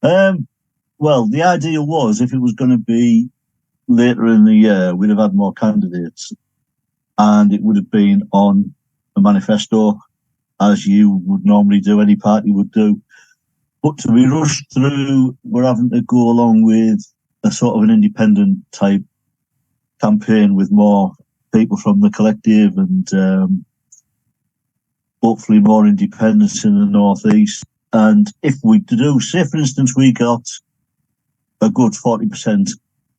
Well, the idea was if it was going to be later in the year, we'd have had more candidates and it would have been on a manifesto, as you would normally do, any party would do. But to be rushed through, we're having to go along with a sort of an independent type campaign with more people from the collective and hopefully more independence in the northeast. And if we do, say for instance, we got a good 40%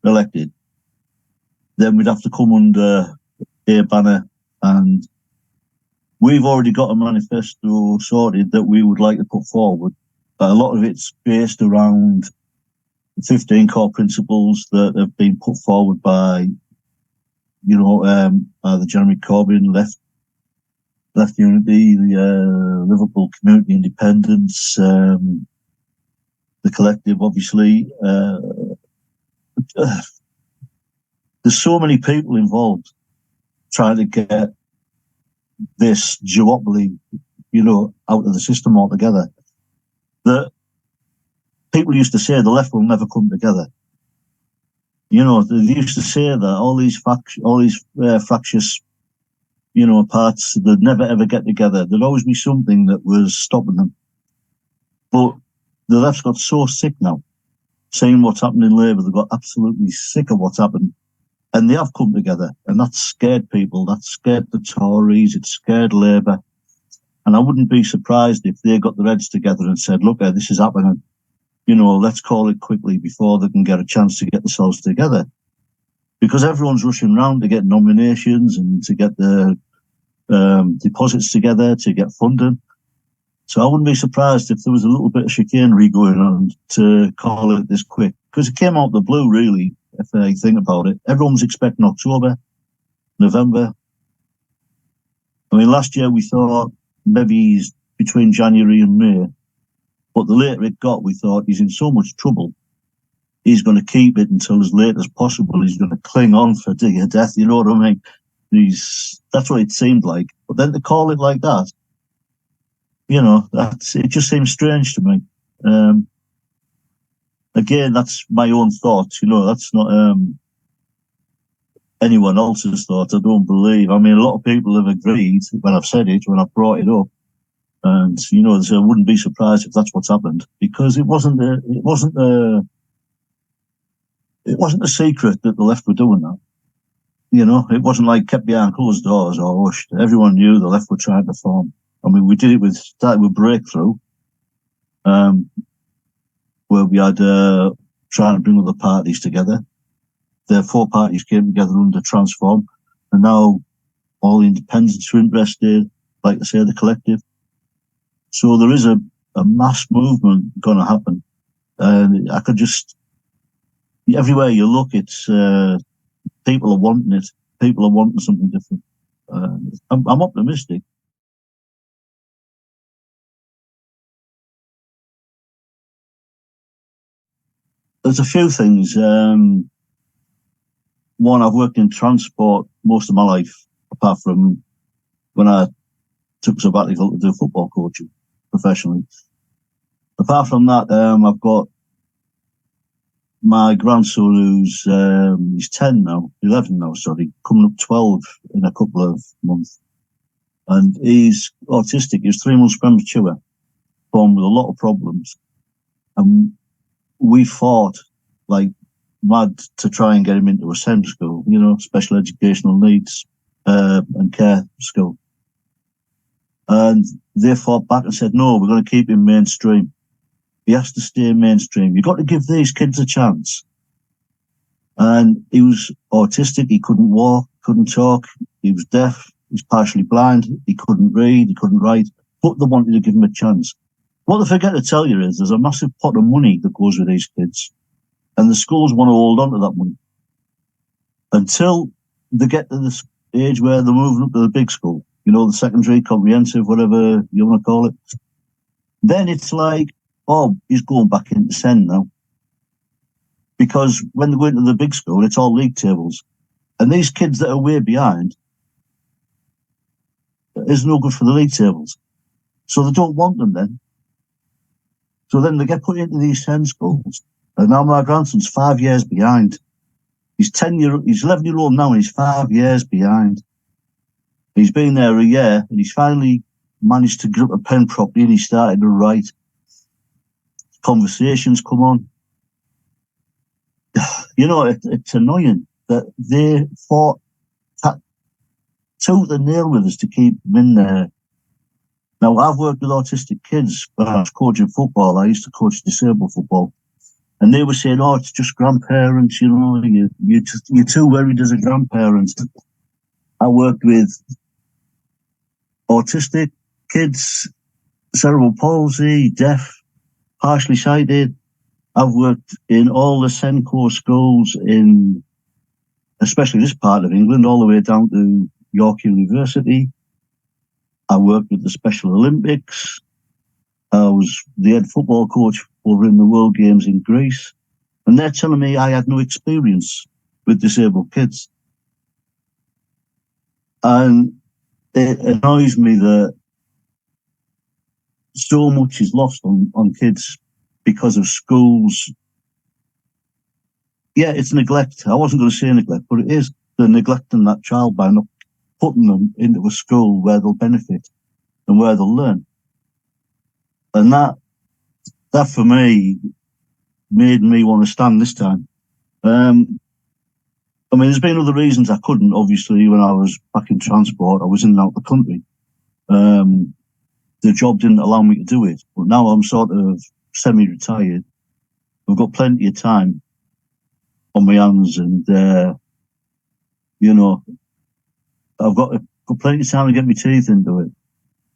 elected, then we'd have to come under a banner, and we've already got a manifesto sorted that we would like to put forward. A lot of it's based around 15 core principles that have been put forward by, the Jeremy Corbyn, Left Unity, the Liverpool Community Independence, the collective, obviously. There's so many people involved trying to get this duopoly, out of the system altogether, that people used to say the left will never come together. They used to say that all these fractious, parts, they'd never ever get together. There'd always be something that was stopping them. But the left's got so sick now, seeing what's happened in Labour. They've got absolutely sick of what's happened. And they have come together, and that's scared people. That's scared the Tories. It's scared Labour. And I wouldn't be surprised if they got their heads together and said, look, this is happening. Let's call it quickly before they can get a chance to get themselves together. Because everyone's rushing around to get nominations and to get the deposits together, to get funding. So I wouldn't be surprised if there was a little bit of chicanery going on to call it this quick. Because it came out of the blue, really. If I think about it, everyone was expecting October, November. I mean, last year we thought maybe he's between January and May, but the later it got, we thought he's in so much trouble. He's going to keep it until as late as possible. He's going to cling on for dear death. You know what I mean? That's what it seemed like. But then to call it like that, it just seems strange to me. Again, that's my own thoughts, that's not anyone else's thoughts, I don't believe. I mean, a lot of people have agreed when I've said it, when I've brought it up. And, so I wouldn't be surprised if that's what's happened, because it wasn't a secret that the left were doing that. It wasn't like kept behind closed doors or hushed. Everyone knew the left were trying to form. I mean, we did it started with Breakthrough, where we had trying to bring other parties together. The four parties came together under Transform, and now all the independents are interested, like I say, the collective. So there is a mass movement going to happen. And I could just, everywhere you look, it's people are wanting it. People are wanting something different. I'm optimistic. There's a few things. One, I've worked in transport most of my life, apart from when I took sabbatical to do football coaching professionally. Apart from that, I've got my grandson who's he's 11 now, coming up 12 in a couple of months. And he's autistic. He's 3 months premature, born with a lot of problems. And we fought like mad to try and get him into a SEND school, special educational needs and care school. And they fought back and said, no, we're going to keep him mainstream. He has to stay mainstream. You've got to give these kids a chance. And he was autistic. He couldn't walk, couldn't talk. He was deaf. He was partially blind. He couldn't read. He couldn't write. But they wanted to give him a chance. What they forget to tell you is there's a massive pot of money that goes with these kids. And the schools want to hold on to that money until they get to this age where they're moving up to the big school, the secondary, comprehensive, whatever you want to call it. Then it's like, oh, he's going back into SEND now. Because when they go into the big school, it's all league tables. And these kids that are way behind is no good for the league tables. So they don't want them then. So then they get put into these 10 schools. And now my grandson's 5 years behind. He's 11-year-old now, and he's 5 years behind. He's been there a year, and he's finally managed to grip a pen properly, and he started to write. Conversations come on. You know, it's annoying that they fought tooth and nail with us to keep them in there. Now, I've worked with autistic kids when I was coaching football. I used to coach disabled football. And they were saying, oh, it's just grandparents, you know, you're too worried as a grandparent. I worked with autistic kids, cerebral palsy, deaf, partially sighted. I've worked in all the Senko schools in, especially this part of England, all the way down to York University. I worked with the Special Olympics. I was the head football coach over in the World Games in Greece. And they're telling me I had no experience with disabled kids. And it annoys me that so much is lost on kids because of schools. Yeah, it's neglect. I wasn't going to say neglect, but it is. They're neglecting that child by not putting them into a school where they'll benefit and where they'll learn. And that for me made me want to stand this time. I mean, there's been other reasons I couldn't. Obviously, when I was back in transport, I was in and out of the country. The job didn't allow me to do it. But now I'm sort of semi-retired. I've got plenty of time on my hands, and you know, I've got plenty of time to get my teeth into it.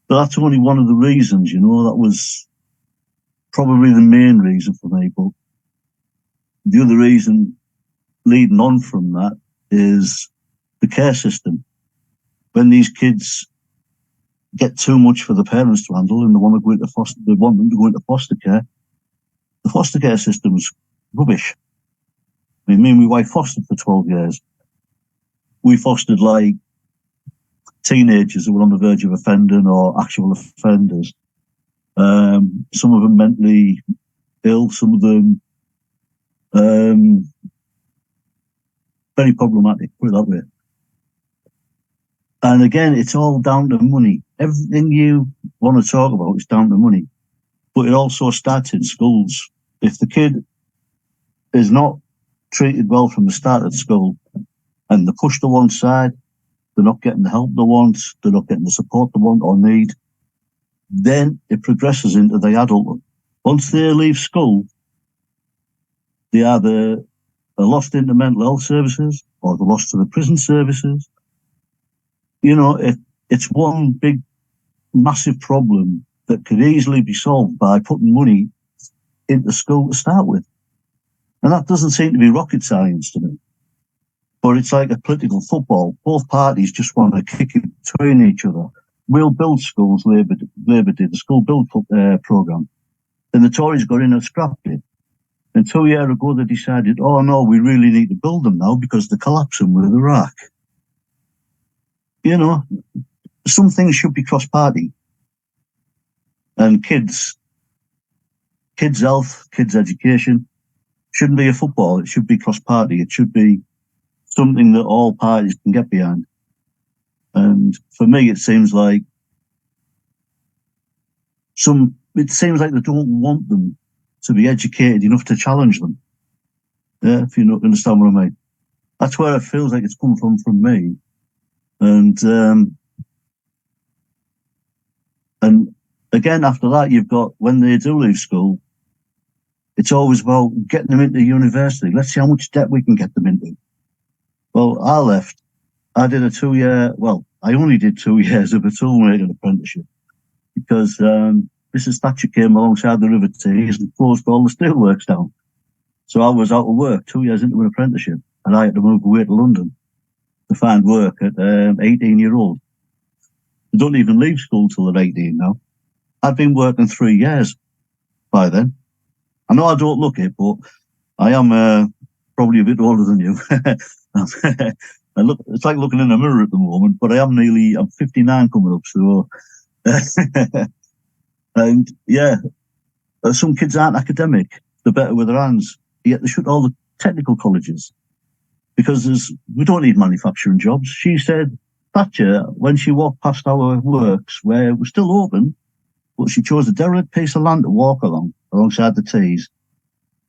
But that's only one of the reasons, you know. That was probably the main reason for me. But the other reason leading on from that is the care system. When these kids get too much for the parents to handle and they want them to go into foster care, the foster care system's rubbish. I mean, me and my wife fostered for 12 years. We fostered like teenagers who were on the verge of offending or actual offenders. Some of them mentally ill, some of them very problematic, put it that way. And again, it's all down to money. Everything you want to talk about is down to money. But it also starts in schools. If the kid is not treated well from the start at school and they're pushed to one side, they're not getting the help they want, they're not getting the support they want or need, then it progresses into the adulthood. Once they leave school, they either are lost into mental health services or they're lost to the prison services. You know, it's one big, massive problem that could easily be solved by putting money into school to start with. And that doesn't seem to be rocket science to me. But it's like a political football. Both parties just want to kick it between each other. We'll build schools, Labour did, the school build programme. Then the Tories got in and scrapped it. And 2 years ago, they decided, oh no, we really need to build them now because they're collapsing with Iraq. You know, some things should be cross-party. And kids' health, kids' education shouldn't be a football. It should be cross-party. It should be something that all parties can get behind. And for me, it seems like they don't want them to be educated enough to challenge them. Yeah, if you don't understand what I mean. That's where it feels like it's come from me. And again, after that, you've got, when they do leave school, it's always about getting them into university. Let's see how much debt we can get them into. Well, I left. I did I only did 2 years of a toolmaking apprenticeship because Mrs. Thatcher came alongside the River Tees and closed all the steelworks down. So I was out of work 2 years into an apprenticeship, and I had to move away to London to find work at 18-year-old. They don't even leave school till they're 18 now. I'd been working 3 years by then. I know I don't look it, but I am probably a bit older than you. It's like looking in a mirror at the moment, but I'm 59 coming up, so and yeah, Some kids aren't academic, they're better with their hands, yet they shut all the technical colleges because we don't need manufacturing jobs. She said, Thatcher, when she walked past our works, where it was still open, but she chose a derelict piece of land to walk alongside the Tees,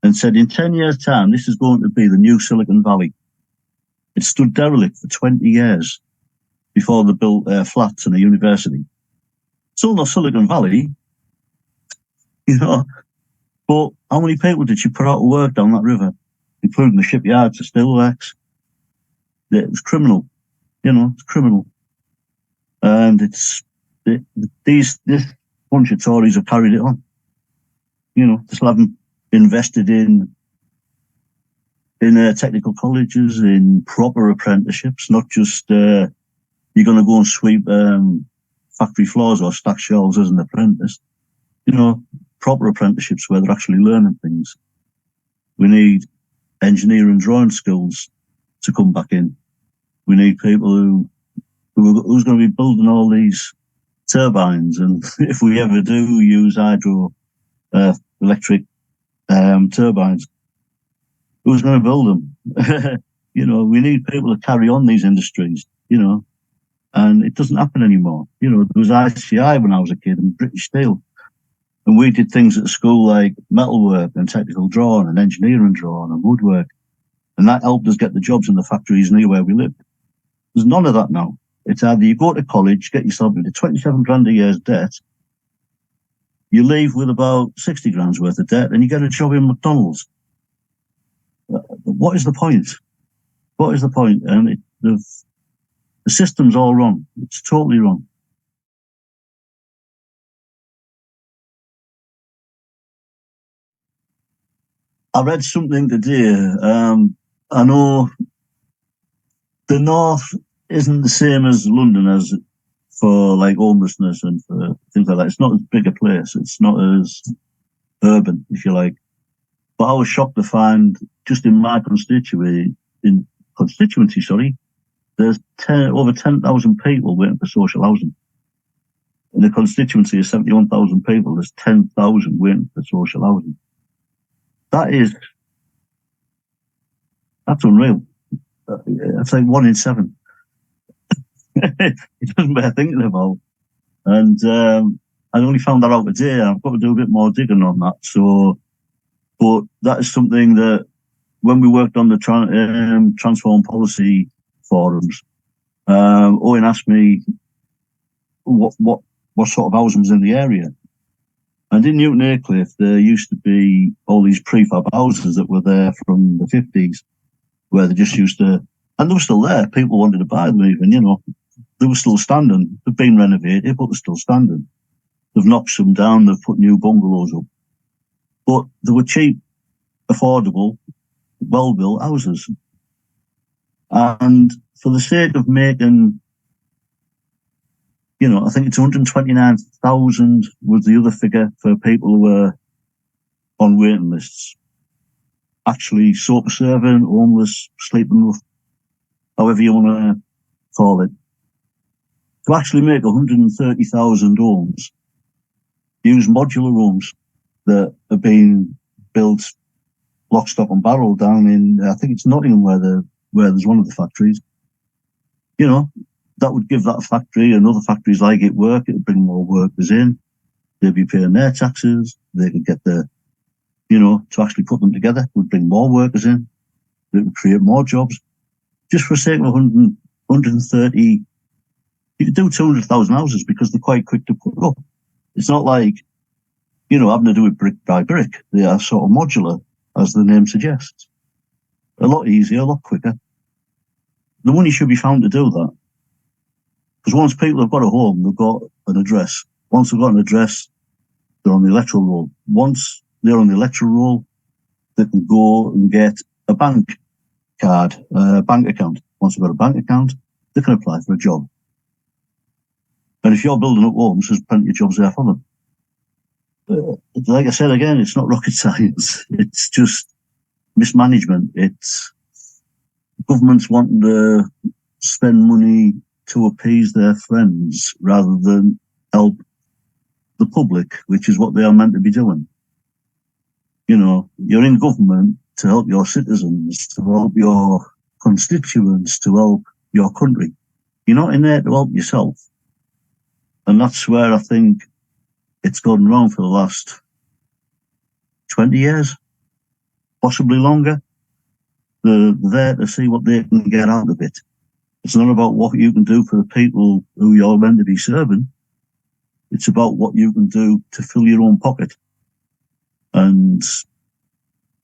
and said, in 10 years' time, this is going to be the new Silicon Valley. It stood derelict for 20 years before they built flats and a university. Still not Silicon Valley, but how many people did she put out of work down that river, including the shipyards, the steelworks? It was criminal, it's criminal. And this bunch of Tories have carried it on. They still haven't invested in technical colleges, in proper apprenticeships, not just you're going to go and sweep factory floors or stack shelves as an apprentice. Proper apprenticeships where they're actually learning things. We need engineering and drawing skills to come back in. We need people who's going to be building all these turbines, and if we ever do use hydro electric turbines, who's going to build them? We need people to carry on these industries, and it doesn't happen anymore. There was ICI when I was a kid and British Steel, and we did things at school like metalwork and technical drawing and engineering drawing and woodwork, and that helped us get the jobs in the factories near where we lived. There's none of that now. It's either you go to college, get yourself into 27 grand a year's debt, you leave with about 60 grand's worth of debt, and you get a job in McDonald's. What is the point? What is the point? And the system's all wrong. It's totally wrong. I read something today. I know the North isn't the same as London as for like homelessness and for things like that. It's not as big a place. It's not as urban, if you like. But I was shocked to find just in my constituency, there's over 10,000 people waiting for social housing. In a constituency of 71,000 people, there's 10,000 waiting for social housing. That's unreal. That's like 1 in 7. It doesn't bear thinking about. And I only found that out today. I've got to do a bit more digging on that. But that is something that when we worked on the transform policy forums, Owen asked me what sort of housing was in the area. And in Newton Aycliffe, there used to be all these prefab houses that were there from the 50s, where they just used to, and they were still there. People wanted to buy them even, they were still standing. They've been renovated, but they're still standing. They've knocked some down, they've put new bungalows up. But they were cheap, affordable, well-built houses. And for the sake of making, I think it's 129,000 was the other figure for people who were on waiting lists. Actually, sofa serving, homeless, sleeping rough, however you want to call it. To actually make 130,000 homes, use modular homes that have been built lock, stock and barrel down in, I think it's Nottingham where there's one of the factories. That would give that factory and other factories like it work. It would bring more workers in. They'd be paying their taxes. They could get to actually put them together. It would bring more workers in. It would create more jobs. Just for the sake of 130, you could do 200,000 houses because they're quite quick to put up. It's not like, having to do it brick by brick. They are sort of modular, as the name suggests. A lot easier, a lot quicker. The money should be found to do that. Because once people have got a home, they've got an address. Once they've got an address, they're on the electoral roll. Once they're on the electoral roll, they can go and get a bank card, a bank account. Once they've got a bank account, they can apply for a job. And if you're building up homes, there's plenty of jobs there for them. Like I said again, it's not rocket science. It's just mismanagement. It's governments wanting to spend money to appease their friends rather than help the public, which is what they are meant to be doing. You're in government to help your citizens, to help your constituents, to help your country. You're not in there to help yourself. And that's where I think it's gone wrong for the last 20 years, possibly longer. They're there to see what they can get out of it. It's not about what you can do for the people who you're meant to be serving. It's about what you can do to fill your own pocket. And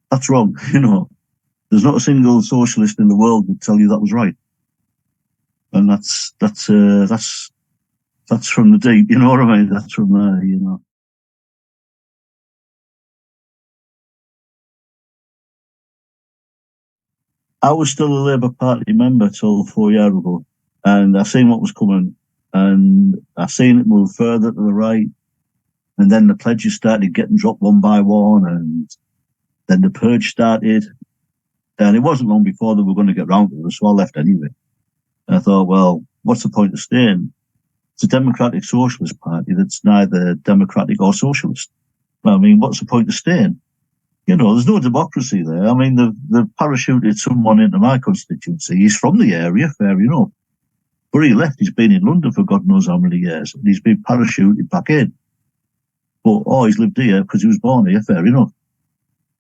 that's wrong. There's not a single socialist in the world would tell you that was right. And that's from the deep, you know what I mean? That's from there, I was still a Labour Party member till 4 years ago, and I seen what was coming, and I seen it move further to the right, and then the pledges started getting dropped one by one, and then the purge started, and it wasn't long before they were going to get round to it, so I left anyway. And I thought, well, what's the point of staying? It's a democratic socialist party that's neither democratic or socialist. I mean, what's the point of staying? There's no democracy there. I mean, they've parachuted someone into my constituency. He's from the area, fair enough. But he left. He's been in London for God knows how many years. And he's been parachuted back in. But, he's lived here because he was born here, fair enough.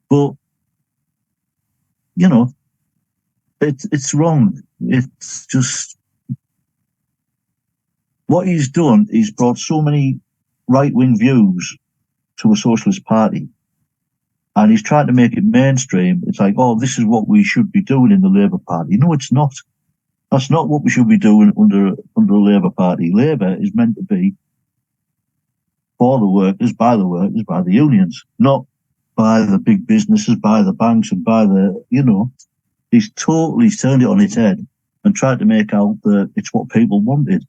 But, it's wrong. It's just... What he's done, he's brought so many right-wing views to a socialist party. And he's trying to make it mainstream. It's like, this is what we should be doing in the Labour Party. No, it's not. That's not what we should be doing under a Labour Party. Labour is meant to be for the workers, by the unions, not by the big businesses, by the banks, and by the, He's totally turned it on its head and tried to make out that it's what people wanted.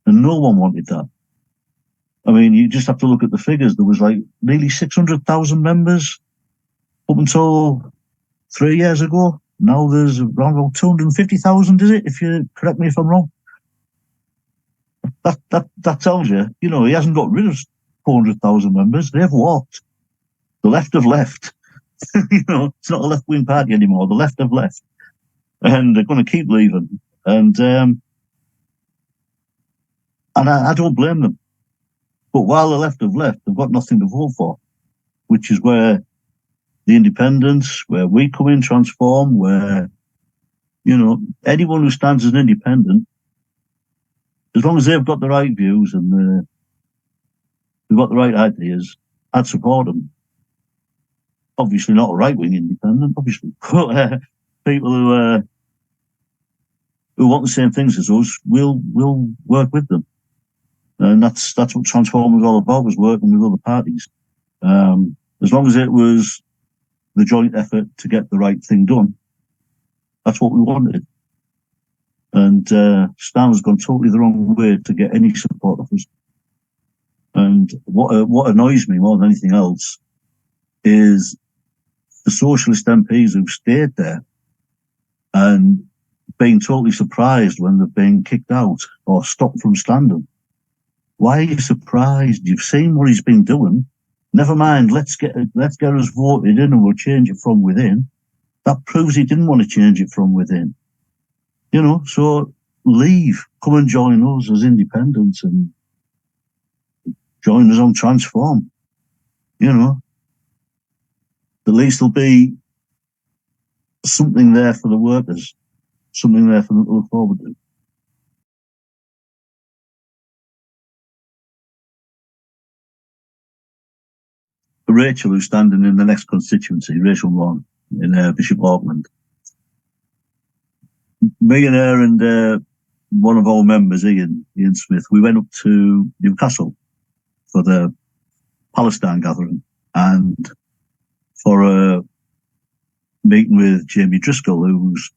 And no one wanted that. I mean, you just have to look at the figures. There was like nearly 600,000 members up until 3 years ago. Now there's around about 250,000, is it? If you correct me if I'm wrong. That tells you, he hasn't got rid of 400,000 members. They've walked. The left have left. It's not a left-wing party anymore. The left have left. And they're going to keep leaving. And I don't blame them. But while the left have left, they've got nothing to vote for, which is where the independents, where we come in, transform, where, anyone who stands as an independent, as long as they've got the right views and they've got the right ideas, I'd support them. Obviously not a right-wing independent, obviously. But people who want the same things as us, we'll work with them. And that's what Transform was all about, was working with other parties. As long as it was the joint effort to get the right thing done, that's what we wanted. And Stan has gone totally the wrong way to get any support of us. And what annoys me more than anything else is the socialist MPs who've stayed there and being totally surprised when they've been kicked out or stopped from standing. Why are you surprised? You've seen what he's been doing. Never mind, let's get us voted in and we'll change it from within. That proves he didn't want to change it from within. So leave, come and join us as independents and join us on Transform. At least there'll be something there for the workers, something there for them to look forward to. Rachel, who's standing in the next constituency, Rachel Long, in Bishop Auckland. Me and her and one of our members, Ian Smith, we went up to Newcastle for the Palestine gathering and for a meeting with Jamie Driscoll, who's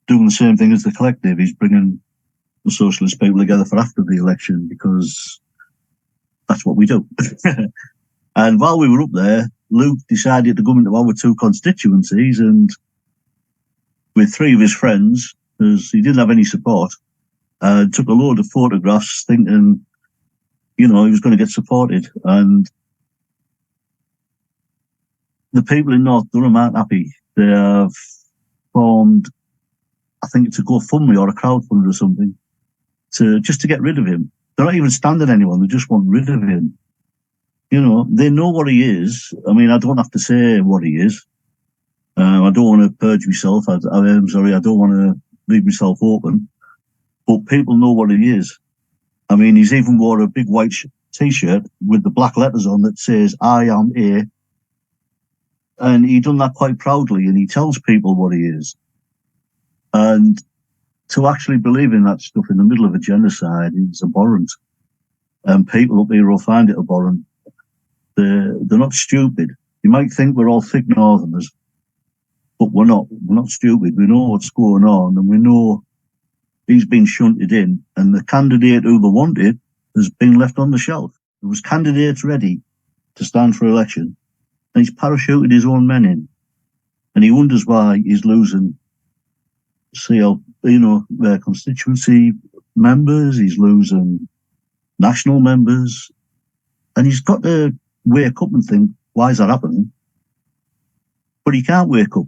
doing the same thing as the collective. He's bringing the socialist people together for after the election because that's what we do. And while we were up there, Luke decided to go into our two constituencies and with three of his friends, because he didn't have any support, took a load of photographs thinking, he was going to get supported. And the people in North Durham aren't happy. They have formed, I think it's a GoFundMe or a crowdfund or something, just to get rid of him. They're not even standing anyone, they just want rid of him. You know, they know what he is. I mean, I don't have to say what he is. I don't want to purge myself. I'm sorry, I don't want to leave myself open. But people know what he is. I mean, he's even wore a big white T-shirt with the black letters on that says, "I am A." And he done that quite proudly, and he tells people what he is. And to actually believe in that stuff in the middle of a genocide is abhorrent. And people up here will find it abhorrent. They're not stupid. You might think we're all thick northerners, but we're not. We're not stupid. We know what's going on, and we know he's been shunted in, and the candidate who they wanted has been left on the shelf. There was candidates ready to stand for election, and he's parachuted his own men in, and he wonders why he's losing their constituency members, he's losing national members, and he's got to wake up and think, why is that happening? But he can't wake up.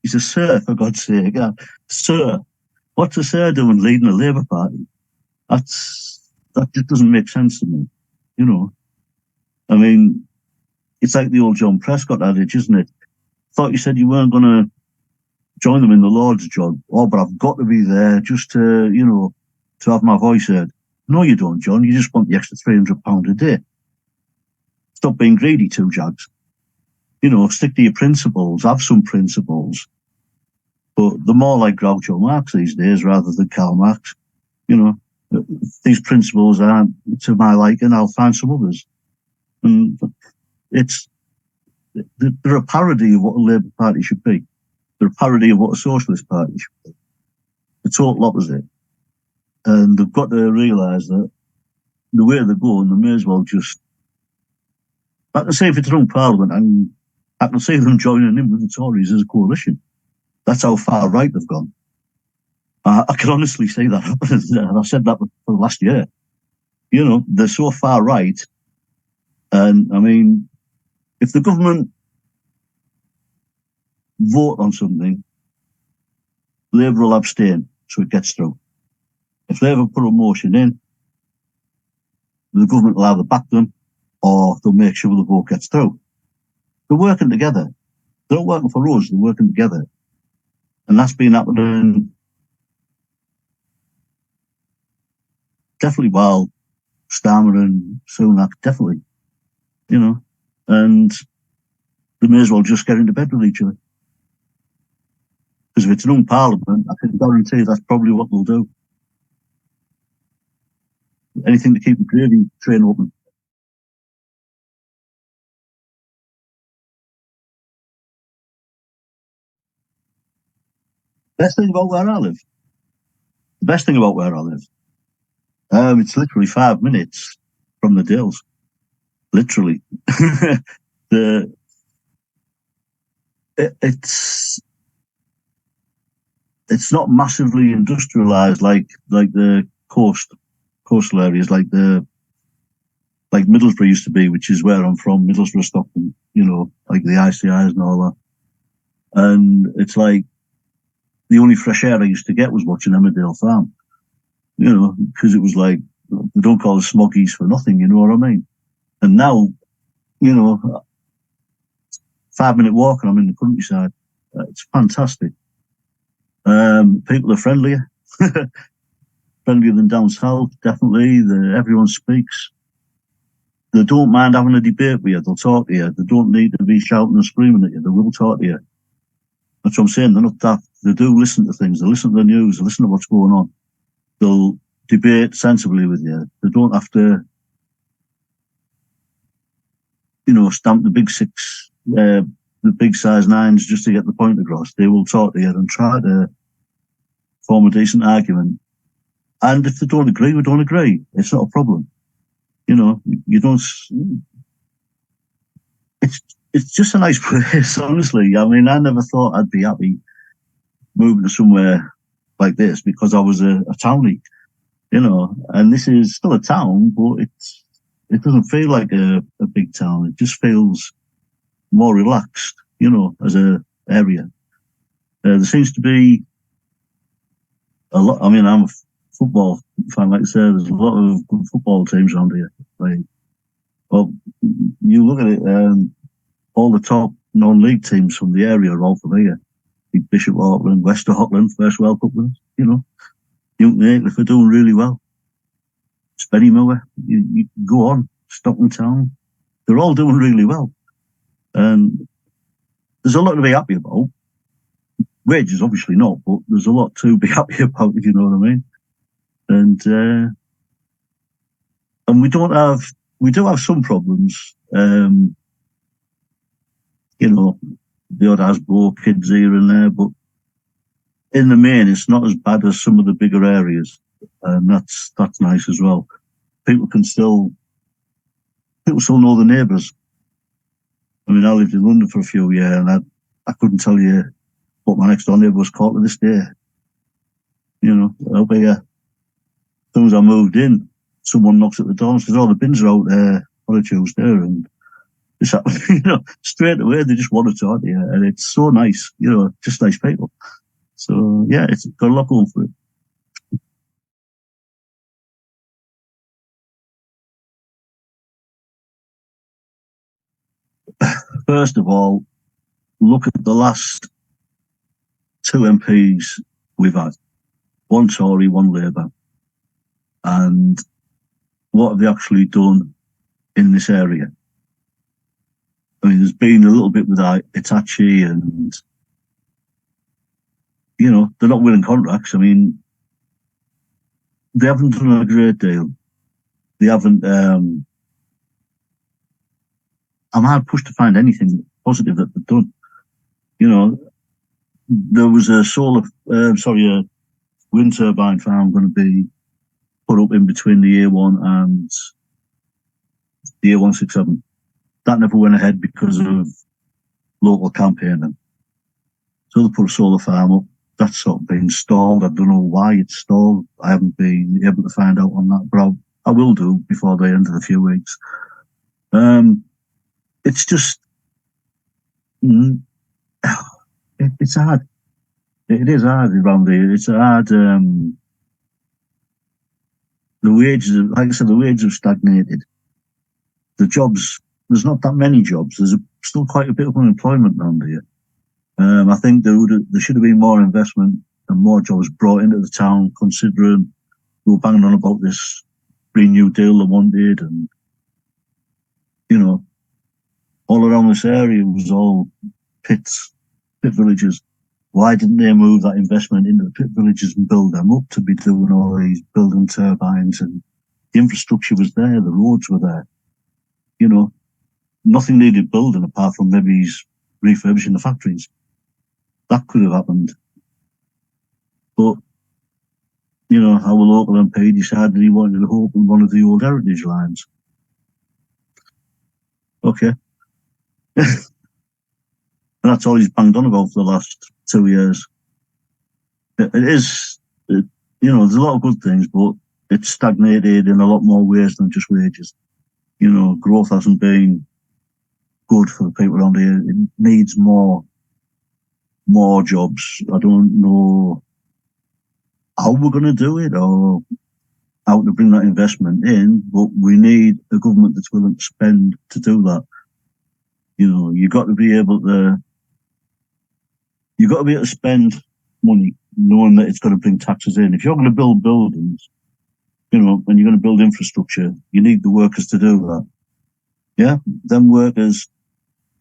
He's a sir, for God's sake. Sir, what's a sir doing leading a Labour Party? That just doesn't make sense to me, you know. I mean, it's like the old John Prescott adage, isn't it? Thought you said you weren't going to join them in the Lord's job. Oh, but I've got to be there just to, to have my voice heard. No, you don't, John. You just want the extra £300 a day. Stop being greedy, two jags. Stick to your principles, have some principles. But they're more like Groucho Marx these days rather than Karl Marx. These principles aren't to my liking, I'll find some others. And they're a parody of what a Labour Party should be. They're a parody of what a socialist party should be. The total opposite. And they've got to realise that the way they're going, they may as well just... I can say if it's wrong Parliament, and I can see them joining in with the Tories as a coalition. That's how far right they've gone. I can honestly say that happening, and I've said that for the last year. They're so far right. And, I mean, if the government vote on something, Labour will abstain, so it gets through. If Labour put a motion in, the government will either back them or they'll make sure the vote gets through. They're working together. They're not working for us, they're working together. And that's been happening definitely while Starmer and Sunak, definitely, and they may as well just get into bed with each other. Because if it's an Parliament, I can guarantee that's probably what they'll do. Anything to keep the gravy train open. Best thing about where I live. The best thing about where I live. It's literally 5 minutes from the Dales. Literally. It's not massively industrialised like the coastal areas, like Middlesbrough used to be, which is where I'm from, Middlesbrough, Stockton, like the ICIs and all that. And it's like the only fresh air I used to get was watching Emmerdale Farm, because it was like, they don't call us smoggies for nothing, you know what I mean? And now, 5 minute walk and I'm in the countryside. It's fantastic. People are friendlier. Friendlier than down south, definitely. Everyone speaks. They don't mind having a debate with you. They'll talk to you. They don't need to be shouting and screaming at you. They will talk to you. That's what I'm saying. They're not daft. They do listen to things. They listen to the news. They listen to what's going on. They'll debate sensibly with you. They don't have to, stamp the big six, the big size nines just to get the point across. They will talk to you and try to form a decent argument. And if they don't agree, we don't agree. It's not a problem. You don't... It's just a nice place, honestly. I mean, I never thought I'd be happy moving to somewhere like this because I was a townie, and this is still a town, but it doesn't feel like a big town. It just feels more relaxed, as a area. There seems to be a lot. I mean, I'm a football fan, like I said. There's a lot of good football teams around here. Well, you look at it, all the top non-league teams from the area are all from here. Bishop Auckland, West Auckland, First World Cup winners. Aycliffe are doing really well. Spennymoor, you go on, Stockton Town, they're all doing really well. And there's a lot to be happy about. Wages, obviously not, but there's a lot to be happy about, if you know what I mean. And we do have some problems. The odd Hasbro kids here and there, but in the main, it's not as bad as some of the bigger areas, and that's nice as well. People still know the neighbours. I mean, I lived in London for a few years, and I couldn't tell you what my next door neighbour was called to this day. Over here, as soon as I moved in, someone knocks at the door and says, "Oh, the bins are out there on a Tuesday," and it's straight away they just want to talk to you, and it's so nice, just nice people. So yeah, it's got a lot going for it. First of all, look at the last two MPs we've had. One Tory, one Labour. And what have they actually done in this area? I mean, there's been a little bit with Hitachi and, they're not winning contracts. I mean, they haven't done a great deal. They haven't... I'm hard pushed to find anything positive that they've done. There was a wind turbine farm going to be put up in between the A1 and the A167. That never went ahead because of local campaigning. So they put a solar farm up. That's sort of been stalled. I don't know why it's stalled. I haven't been able to find out on that, but I will do before the end of the few weeks. It's just... it's hard. It is hard around here. It's hard. The wages, like I said, the wages have stagnated. The jobs, there's not that many jobs. There's still quite a bit of unemployment around here. I think there should have been more investment and more jobs brought into the town, considering we were banging on about this Green New Deal they wanted, and all around this area was all pit villages. Why didn't they move that investment into the pit villages and build them up to be doing all these building turbines? And the infrastructure was there, the roads were there. Nothing needed building apart from maybe refurbishing the factories. That could have happened. But, our local MP decided he wanted to open one of the old heritage lines. Okay. And that's all he's banged on about for the last 2 years. There's a lot of good things, but it's stagnated in a lot more ways than just wages. Growth hasn't been good for the people around here. It needs more jobs. I don't know how we're going to do it or how to bring that investment in, but we need a government that's willing to spend to do that. You've got to be able to spend money knowing that it's going to bring taxes in. If you're going to build buildings, and you're going to build infrastructure, you need the workers to do that. Yeah, them workers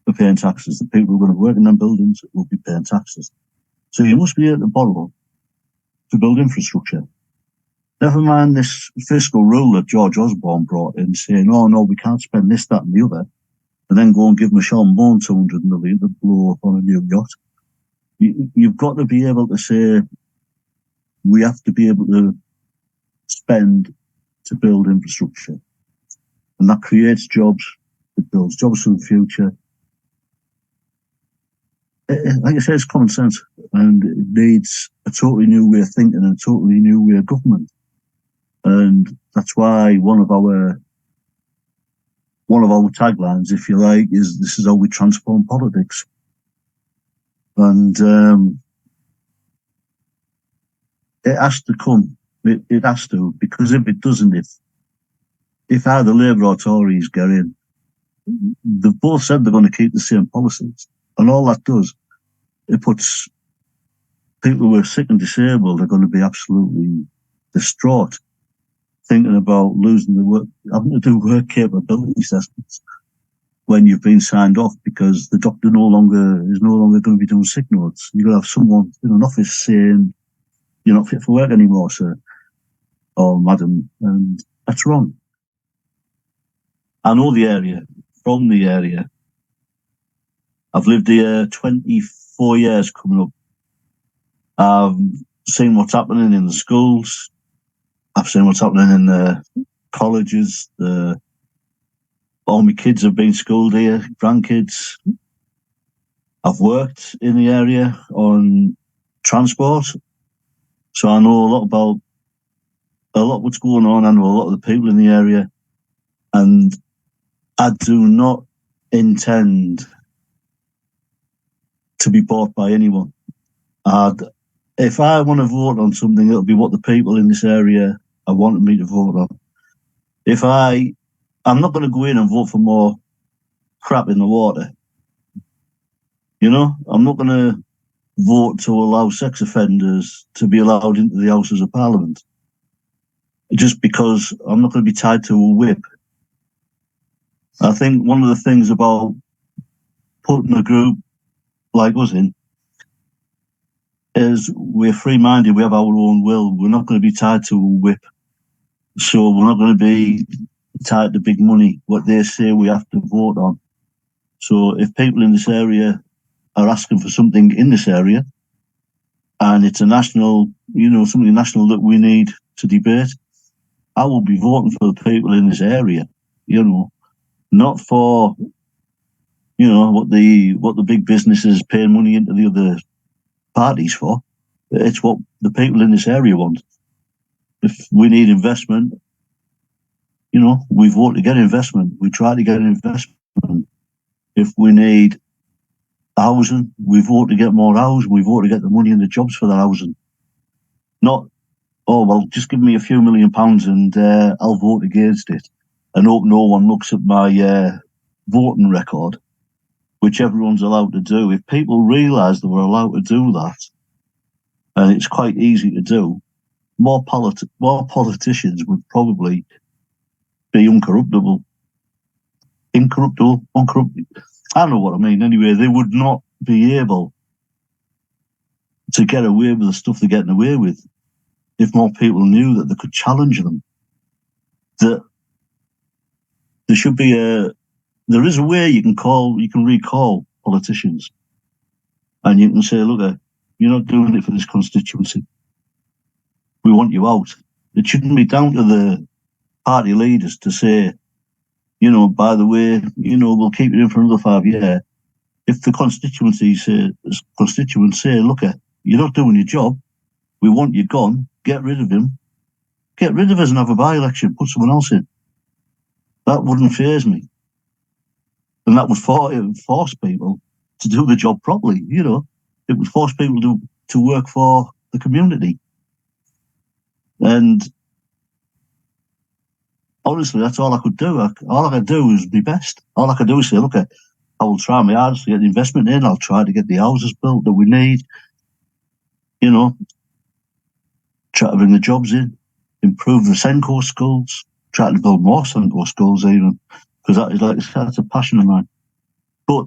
are paying taxes. The people who are going to work in them buildings will be paying taxes. So you must be able to borrow to build infrastructure. Never mind this fiscal rule that George Osborne brought in, saying, "Oh no, we can't spend this, that, and the other," and then go and give Michelle Moore 200 million to blow up on a new yacht. You've got to be able to say, we have to be able to spend to build infrastructure. And that creates jobs, it builds jobs for the future. Like I said, it's common sense, and it needs a totally new way of thinking and a totally new way of government. And that's why one of our one of our taglines, if you like, is "This is how we transform politics." And it has to come. It has to, because if it doesn't, if either Labour or Tories get in, they've both said they're going to keep the same policies, and all that does, it puts people who are sick and disabled are going to be absolutely distraught, thinking about losing the work, having to do work capability assessments when you've been signed off because the doctor is no longer going to be doing sick notes. You're going to have someone in an office saying you're not fit for work anymore, sir or madam, and that's wrong. I know the area, from the area. I've lived here 24 years coming up. I've seen what's happening in the schools. I've seen what's happening in the colleges. All my kids have been schooled here, grandkids. I've worked in the area on transport, so I know a lot what's going on. I know a lot of the people in the area, and I do not intend to be bought by anyone. If I want to vote on something, it'll be what the people in this area are wanting me to vote on. I'm not going to go in and vote for more crap in the water. I'm not going to vote to allow sex offenders to be allowed into the Houses of Parliament just because I'm not going to be tied to a whip. I think one of the things about putting a group like us in is we're free-minded, we have our own will. We're not going to be tied to a whip. So we're not going to be tied to big money, what they say we have to vote on. So if people in this area are asking for something in this area and it's a national, something national that we need to debate, I will be voting for the people in this area, not for, what the big businesses paying money into the other parties for. It's what the people in this area want. If we need investment, we vote to get investment. We try to get investment. If we need housing, we vote to get more housing. We vote to get the money and the jobs for the housing. Not, just give me a few £1 million and I'll vote against it and hope no one looks at my voting record, which everyone's allowed to do. If people realise that we're allowed to do that, and it's quite easy to do, more politicians would probably be uncorruptible. I know what I mean. Anyway, they would not be able to get away with the stuff they're getting away with if more people knew that they could challenge them. That there is a way you can recall politicians, and you can say, look, you're not doing it for this constituency. We want you out. It shouldn't be down to the party leaders to say, by the way, we'll keep you in for another 5 years. If the constituents say, look, you're not doing your job, we want you gone, get rid of him, get rid of us and have a by-election, put someone else in. That wouldn't faze me. And that would force people to do the job properly, It would force people to work for the community. And honestly, that's all I could do. All I could do is my best. All I could do is say, look, I will try my hardest to get the investment in. I'll try to get the houses built that we need. Try to bring the jobs in, improve the Senko schools, try to build more Senko schools even, because that's a passion of mine. But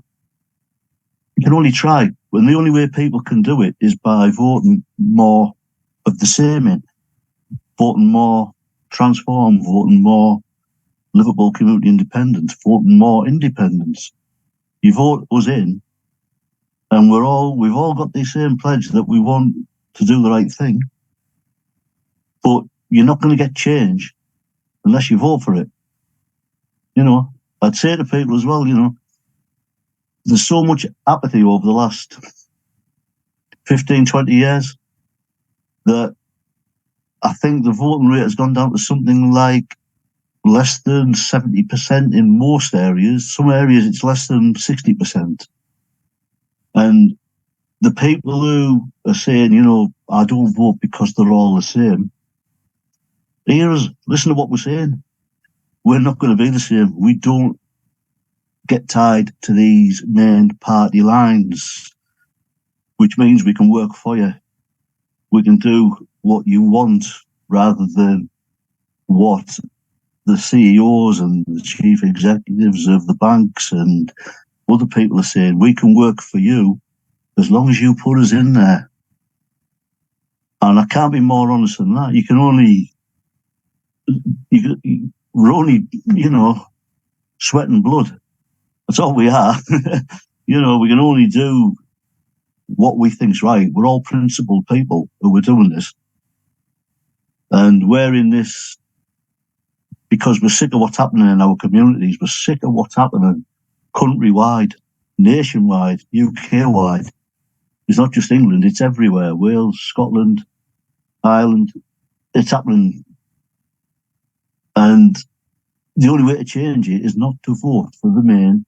you can only try. And the only way people can do it is by voting more of the same in, voting more Transform, voting more Liverpool Community Independence, voting more independence. You vote us in, and we've all got the same pledge that we want to do the right thing. But you're not going to get change unless you vote for it. I'd say to people as well, there's so much apathy over the last 15, 20 years that I think the voting rate has gone down to something like less than 70% in most areas. Some areas it's less than 60%. And the people who are saying, I don't vote because they're all the same, hear us, listen to what we're saying. We're not going to be the same. We don't get tied to these main party lines, which means we can work for you. We can do what you want rather than what the CEOs and the chief executives of the banks and other people are saying. We can work for you as long as you put us in there. And I can't be more honest than that. We're only, sweat and blood. That's all we are. We can only do what we think's right. We're all principled people who are doing this. And we're in this because we're sick of what's happening in our communities. We're sick of what's happening countrywide, nationwide, UK-wide. It's not just England, it's everywhere. Wales, Scotland, Ireland. It's happening. And the only way to change it is not to vote for the main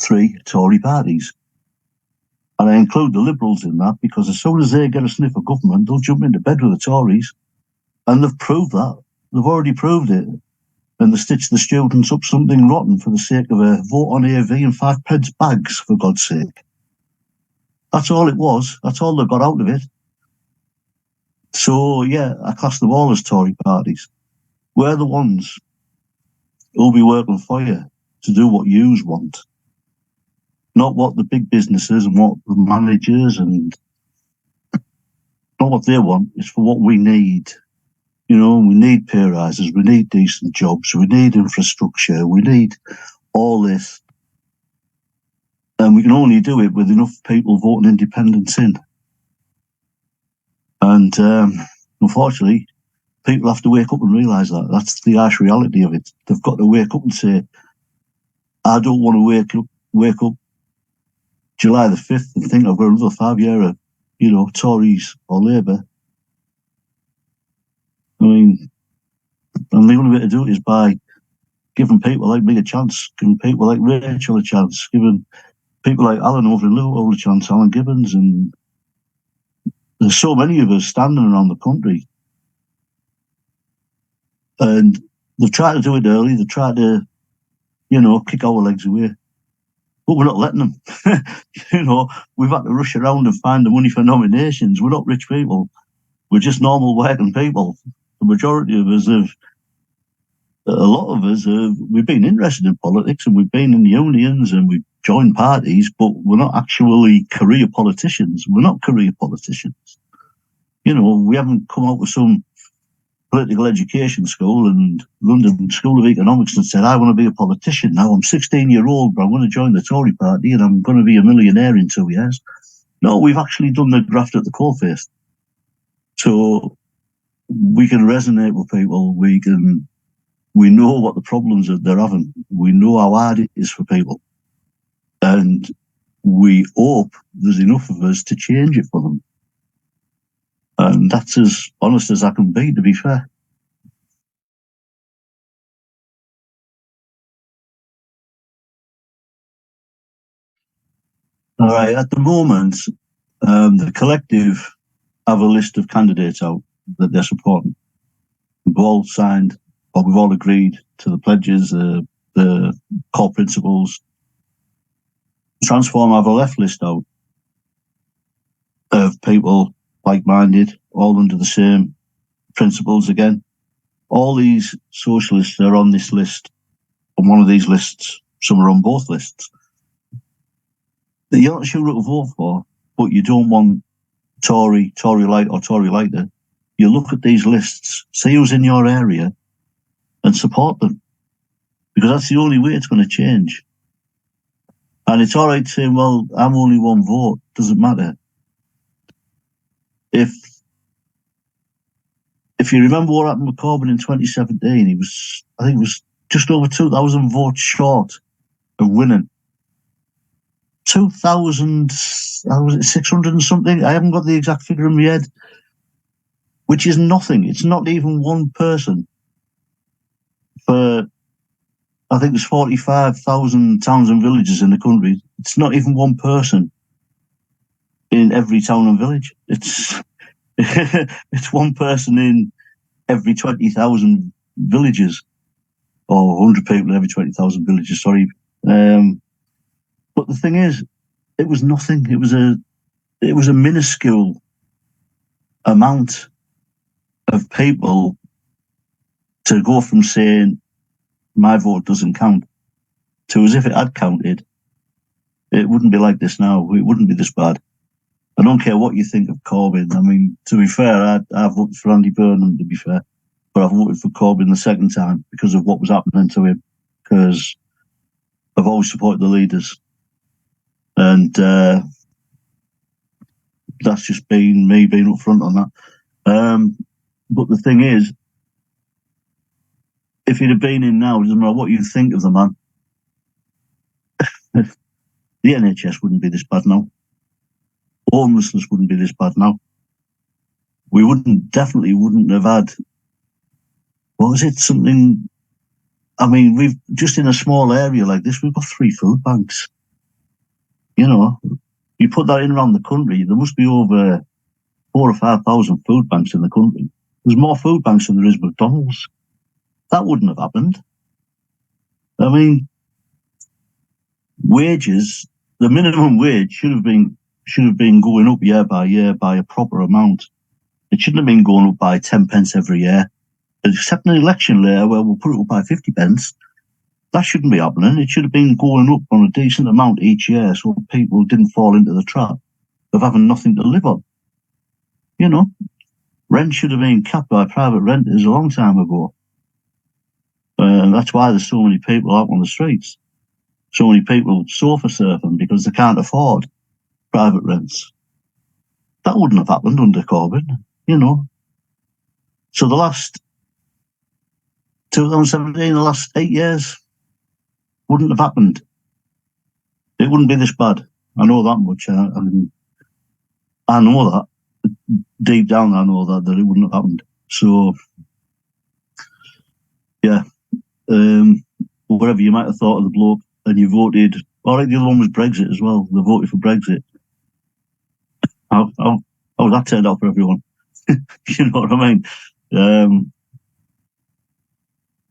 three Tory parties. And I include the Liberals in that because as soon as they get a sniff of government, they'll jump into bed with the Tories. And they've proved that. They've already proved it. And they stitched the students up something rotten for the sake of a vote on AV and 5p bags, for God's sake. That's all it was. That's all they got out of it. So, yeah, I class them all as Tory parties. We're the ones who'll be working for you to do what yous want. Not what the big businesses and what the managers and not what they want. It's for what we need. We need pay rises, we need decent jobs, we need infrastructure, we need all this. And we can only do it with enough people voting independence in. And unfortunately, people have to wake up and realise that. That's the harsh reality of it. They've got to wake up and say, I don't want to wake up July the 5th and think I've got another 5 year of, Tories or Labour. I mean, and the only way to do it is by giving people like me a chance, giving people like Rachel a chance, giving people like Alan over in Liverpool a chance, Alan Gibbons, and there's so many of us standing around the country. And they've tried to do it early, they've tried to, kick our legs away. But we're not letting them. We've had to rush around and find the money for nominations. We're not rich people. We're just normal working people. The majority of us we've been interested in politics and we've been in unions and we've joined parties, but we're not actually career politicians. We're not career politicians. We haven't come out with some political education school and London School of Economics and said, I want to be a politician. Now I'm 16-year-old, but I want to join the Tory party and I'm going to be a millionaire in 2 years. No, we've actually done the graft at the coalface. So we can resonate with people. We know what the problems that they're having. We know how hard it is for people. And we hope there's enough of us to change it for them. And that's as honest as I can be, to be fair. All right, at the moment, the collective have a list of candidates out that they're supporting. We've all signed, or we've all agreed to the pledges, the core principles. Transform have a left list out of people like-minded, all under the same principles again. All these socialists are on this list, on one of these lists. Some are on both lists. You're not sure who to vote for, but you don't want Tory, Tory light or Tory lighter. You look at these lists, see who's in your area and support them, because that's the only way it's going to change. And it's all right saying, well, I'm only one vote. Doesn't matter. If you remember what happened with Corbyn in 2017, I think it was just over 2,000 votes short of winning. 2,600 and something. I haven't got the exact figure in my head, which is nothing. It's not even one person. for, I think there's 45,000 towns and villages in the country. It's not even one person in every town and village. It's it's one person in every 20,000 villages, or 100 people in every 20,000 villages. Sorry, but the thing is, it was nothing. It was a minuscule amount of people to go from saying my vote doesn't count to as if it had counted. It wouldn't be like this now. It wouldn't be this bad. I don't care what you think of Corbyn. I mean, to be fair, I voted for Andy Burnham, to be fair, but I voted for Corbyn the second time because of what was happening to him, because I've always supported the leaders. And that's just been me being upfront on that. But the thing is, if he'd have been in now, it doesn't matter what you think of the man, the NHS wouldn't be this bad now. Homelessness wouldn't be this bad now. We definitely wouldn't have had, what was it, something, I mean, we've just in a small area like this, we've got 3 food banks. You know, you put that in around the country, there must be over 4,000 or 5,000 food banks in the country. There's more food banks than there is McDonald's. That wouldn't have happened. I mean, wages, the minimum wage should have been going up year by a proper amount. It shouldn't have been going up by 10 pence every year. Except an election layer where we'll put it up by 50 pence. That shouldn't be happening. It should have been going up on a decent amount each year so people didn't fall into the trap of having nothing to live on. You know, rent should have been capped by private renters a long time ago. And that's why there's so many people out on the streets. So many people sofa surfing because they can't afford private rents. That wouldn't have happened under Corbyn, you know. So the last 2017, the last 8 years, wouldn't have happened. It wouldn't be this bad. I know that much. I mean, I know that. Deep down, I know that it wouldn't have happened. So, yeah. Whatever you might have thought of the bloke, and you voted, all right, the other one was Brexit as well. They voted for Brexit. How that turned out for everyone? You know what I mean?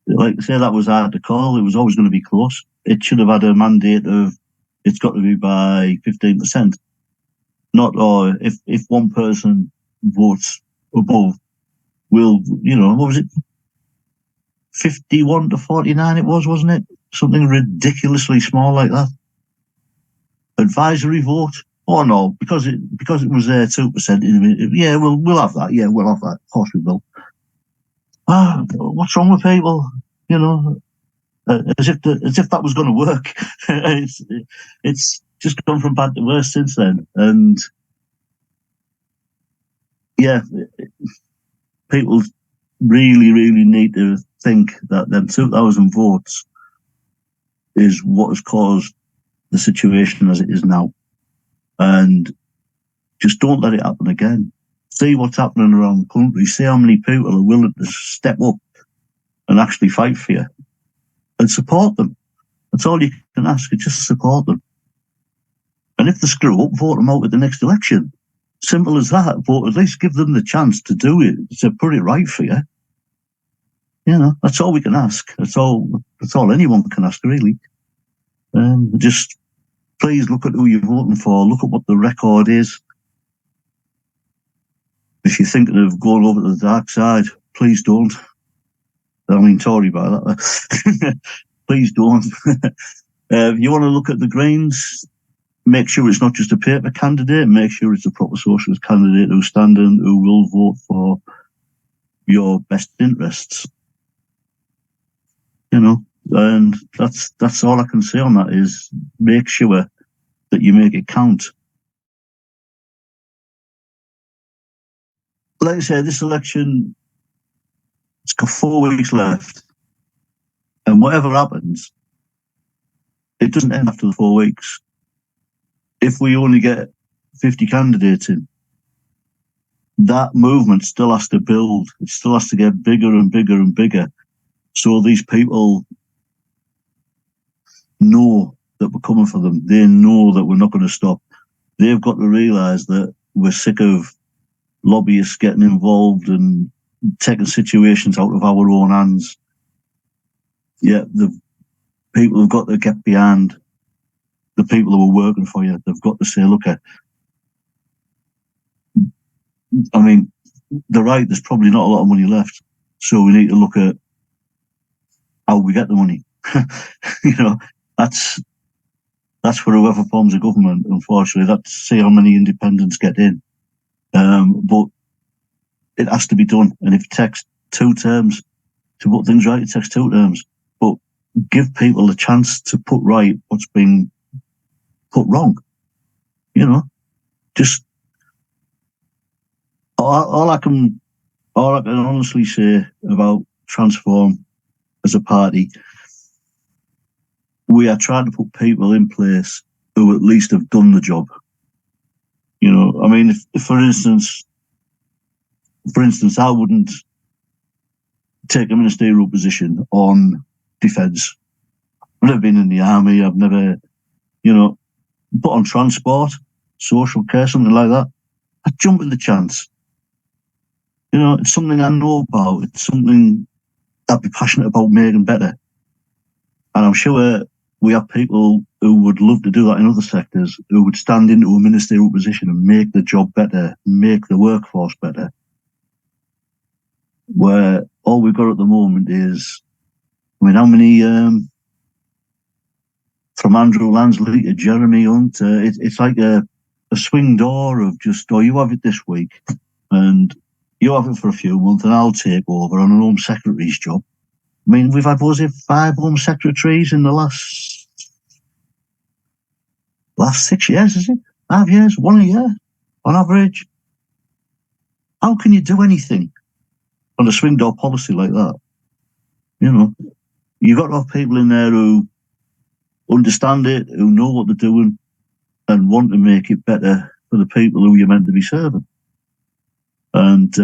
Like I say, that was hard to call. It was always going to be close. It should have had a mandate of it's got to be by 15%. Not, or if one person votes above, will, you know, what was it? 51 to 49 it was, wasn't it? Something ridiculously small like that. Advisory vote? Oh no, because it was 2%. Yeah, we'll have that. Yeah, we'll have that. Of course we will. What's wrong with people? You know, as if that was going to work. It's just gone from bad to worse since then. And yeah, people really, really need to think that them 2,000 votes is what has caused the situation as it is now. And just don't let it happen again. See what's happening around the country. See how many people are willing to step up and actually fight for you. And support them. That's all you can ask, is just support them. And if they screw up, vote them out at the next election. Simple as that. But at least give them the chance to do it, to put it right for you. You know, that's all we can ask. That's all anyone can ask, really. Just please look at who you're voting for. Look at what the record is. If you're thinking of going over to the dark side, please don't. I mean Tory by that. Please don't. If you want to look at the Greens, make sure it's not just a paper candidate. Make sure it's a proper socialist candidate who's standing, who will vote for your best interests. You know, and that's all I can say on that, is make sure that you make it count. Like I said, this election, it's got 4 weeks left, and whatever happens, it doesn't end after the 4 weeks. If we only get 50 candidates in, that movement still has to build. It still has to get bigger and bigger and bigger So these people know that we're coming for them. They know that we're not going to stop. They've got to realise that we're sick of lobbyists getting involved and taking situations out of our own hands. Yeah, the people have got to get behind the people who are working for you. They've got to say, look, I mean, they're right, there's probably not a lot of money left. So we need to look at how we get the money. That's for whoever forms a government, unfortunately. That's see how many independents get in. But it has to be done. And if it takes 2 terms to put things right, it takes 2 terms. But give people a chance to put right what's been put wrong. Just all I can honestly say about Transform as a party, we are trying to put people in place who at least have done the job. I mean, if for instance, I wouldn't take a ministerial position on defence. I've never been in the army. I've never, but on transport, social care, something like that, I'd jump at the chance. It's something I know about. It's something I'd be passionate about making better. And I'm sure we have people who would love to do that in other sectors, who would stand into a ministerial position and make the job better, make the workforce better. Where all we've got at the moment is, how many, from Andrew Lansley to Jeremy Hunt, it's like a swing door of just, you have it this week, and you have it for a few months, and I'll take over on a Home Secretary's job. I mean, we've had, 5 Home Secretaries in the last 6 years, is it? 5 years, 1 a year, on average. How can you do anything on a swing door policy like that? You've got to have people in there who understand it, who know what they're doing, and want to make it better for the people who you're meant to be serving. And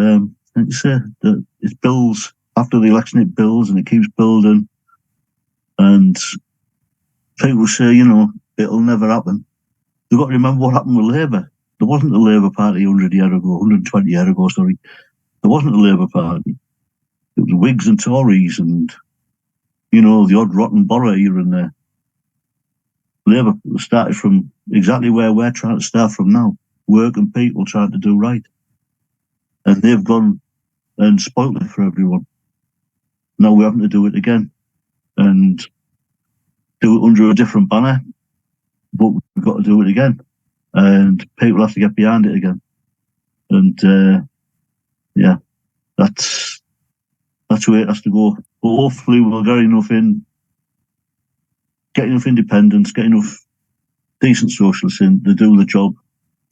like you say, it builds after the election. It builds and it keeps building. And people say, it'll never happen. You've got to remember what happened with Labour. There wasn't a Labour Party 120 years ago, sorry. There wasn't a Labour Party. It was Whigs and Tories and, the odd rotten borough here and there. Labour started from exactly where we're trying to start from now. Working people trying to do right. And they've gone and spoiled it for everyone. Now we're having to do it again. And do it under a different banner. But we've got to do it again. And people have to get behind it again. And, that's where it has to go. But hopefully we'll get enough independence, get enough decent socialists in to do the job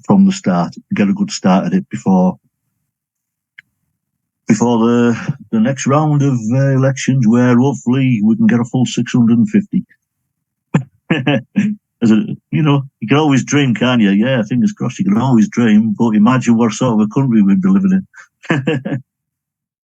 from the start, get a good start at it before the next round of elections, where hopefully we can get a full 650. You can always dream, can't you? Yeah, fingers crossed, you can always dream, but imagine what sort of a country we'd be living in.